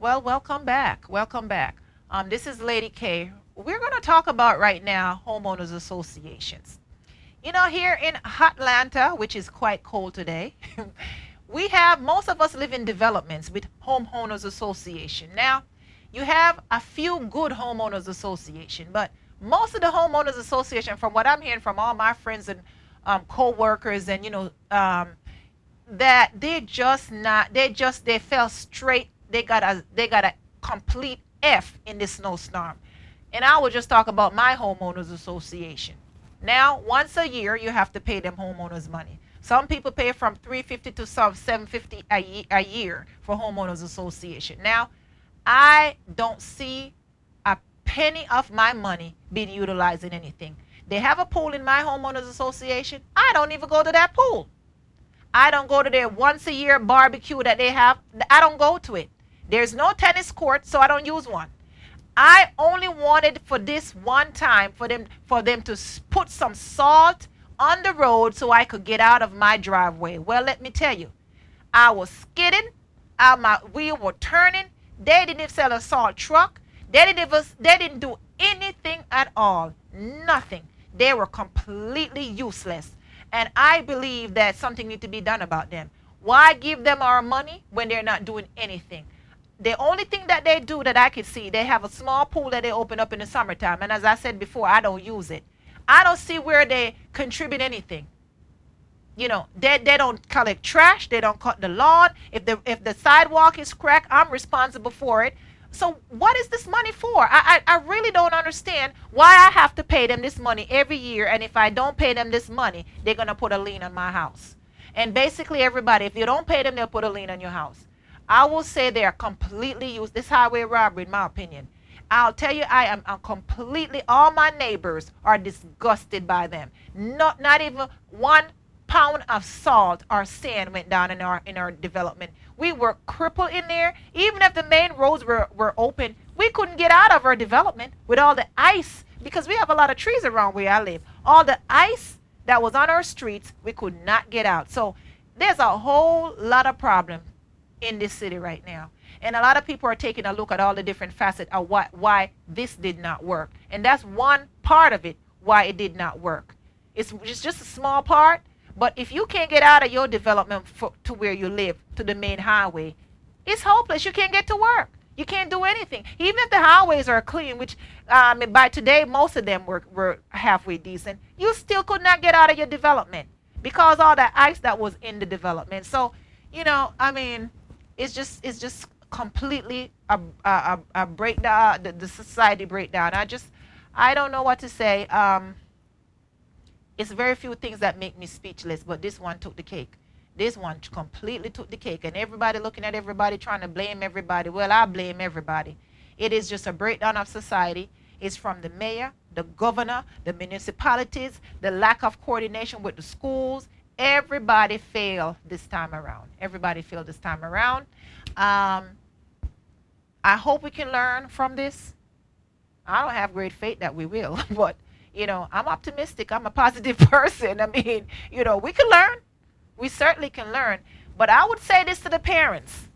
Well, welcome back. Welcome back. This is Lady K. We're going to talk about right now homeowners associations. You know, here in Atlanta, which is quite cold today, we have most of us live in developments with homeowners association. Now, you have a few good homeowners association, but most of the homeowners association, from what I'm hearing from all my friends and co-workers, and that they fell straight. They got a complete F in this snowstorm. And I will just talk about my homeowners association. Now, once a year, you have to pay them homeowners money. Some people pay from 350 to some 750 a year for homeowners association. Now, I don't see a penny of my money being utilized in anything. They have a pool in my homeowners association. I don't even go to that pool. I don't go to their once a year barbecue that they have. I don't go to it. There's no tennis court, so I don't use one. I only wanted for this one time for them to put some salt on the road so I could get out of my driveway. Well, let me tell you, I was skidding, my wheel were turning. They didn't sell a salt truck. They didn't do anything at all. Nothing. They were completely useless. And I believe that something needs to be done about them. Why give them our money when they're not doing anything? The only thing that they do that I can see, they have a small pool that they open up in the summertime. And as I said before, I don't use it. I don't see where they contribute anything. They don't collect trash. They don't cut the lawn. If the sidewalk is cracked, I'm responsible for it. So what is this money for? I really don't understand why I have to pay them this money every year. And if I don't pay them this money, they're going to put a lien on my house. And basically everybody, if you don't pay them, they'll put a lien on your house. I will say they are completely used. This highway robbery, in my opinion. I'll tell you, I'm completely, all my neighbors are disgusted by them. Not even 1 pound of salt or sand went down in our development. We were crippled in there. Even if the main roads were open, we couldn't get out of our development with all the ice, because we have a lot of trees around where I live. All the ice that was on our streets, we could not get out. So there's a whole lot of problem in this city right now. And a lot of people are taking a look at all the different facets of why this did not work. And that's one part of it, why it did not work. It's just a small part, but if you can't get out of your development to where you live, to the main highway, it's hopeless. You can't get to work. You can't do anything. Even if the highways are clean, which by today most of them were halfway decent, you still could not get out of your development because all that ice that was in the development. So, it's just completely a breakdown, the society breakdown. I don't know what to say. It's very few things that make me speechless, but this one took the cake. This one completely took the cake, and everybody looking at everybody, trying to blame everybody. Well, I blame everybody. It is just a breakdown of society. It's from the mayor, the governor, the municipalities, the lack of coordination with the schools. Everybody failed this time around. Everybody failed this time around. I hope we can learn from this. I don't have great faith that we will, but I'm optimistic. I'm a positive person. I mean, we can learn. We certainly can learn. But I would say this to the parents,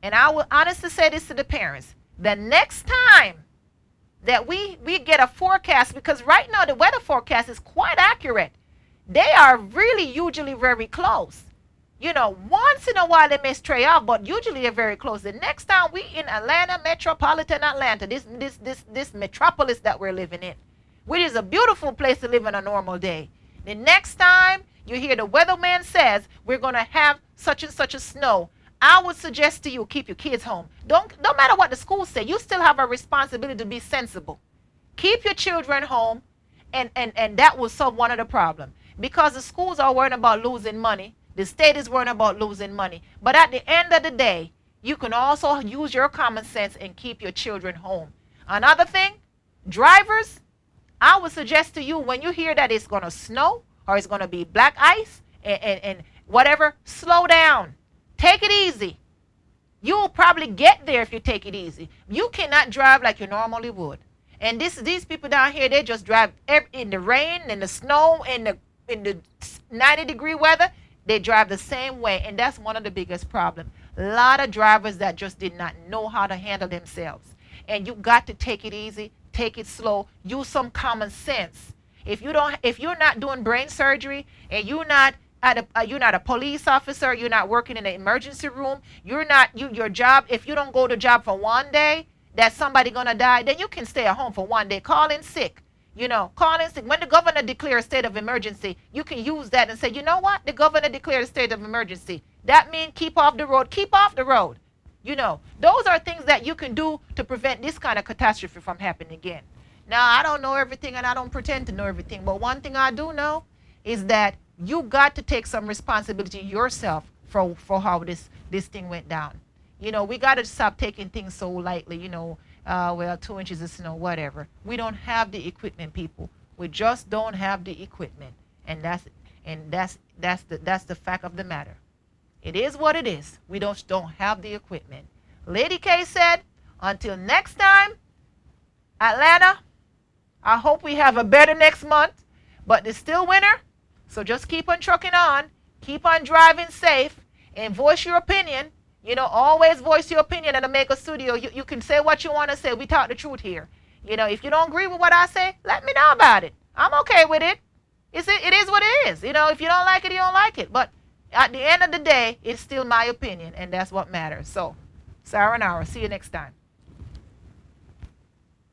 and I will honestly say this to the parents: the next time that we get a forecast, because right now the weather forecast is quite accurate. They are really usually very close. Once in a while they may stray off, but usually they're very close. The next time we in Atlanta, metropolitan Atlanta, this metropolis that we're living in, which is a beautiful place to live in a normal day. The next time you hear the weatherman says we're going to have such and such a snow, I would suggest to you, keep your kids home. Don't matter what the schools say, you still have a responsibility to be sensible. Keep your children home, and that will solve one of the problems. Because the schools are worrying about losing money. The state is worrying about losing money. But at the end of the day, you can also use your common sense and keep your children home. Another thing, drivers, I would suggest to you, when you hear that it's going to snow or it's going to be black ice and whatever, slow down. Take it easy. You'll probably get there if you take it easy. You cannot drive like you normally would. And these people down here, they just drive in the rain, in the snow, in the 90-degree weather. They drive the same way, and that's one of the biggest problems. A lot of drivers that just did not know how to handle themselves. And you got to take it easy, take it slow, use some common sense. If you're not doing brain surgery and you're not a police officer, you're not working in an emergency room, your job, if you don't go to job for one day, that somebody gonna die, then you can stay at home for one day. Call in sick. Call in sick. When the governor declares a state of emergency, you can use that and say, you know what? The governor declared a state of emergency. That means keep off the road. Keep off the road. Those are things that you can do to prevent this kind of catastrophe from happening again. Now, I don't know everything and I don't pretend to know everything, but one thing I do know is that you got to take some responsibility yourself for how this thing went down. We got to stop taking things so lightly, well, 2 inches of snow, whatever. We don't have the equipment, people. We just don't have the equipment. And that's the fact of the matter. It is what it is. We don't have the equipment. Lady K said, until next time, Atlanta, I hope we have a better next month, but it's still winter. So just keep on trucking on, keep on driving safe, and voice your opinion. Always voice your opinion at Omega Studio. You can say what you want to say. We talk the truth here. If you don't agree with what I say, let me know about it. I'm okay with it. It is what it is. If you don't like it, you don't like it. But at the end of the day, it's still my opinion, and that's what matters. So, sayonara. See you next time.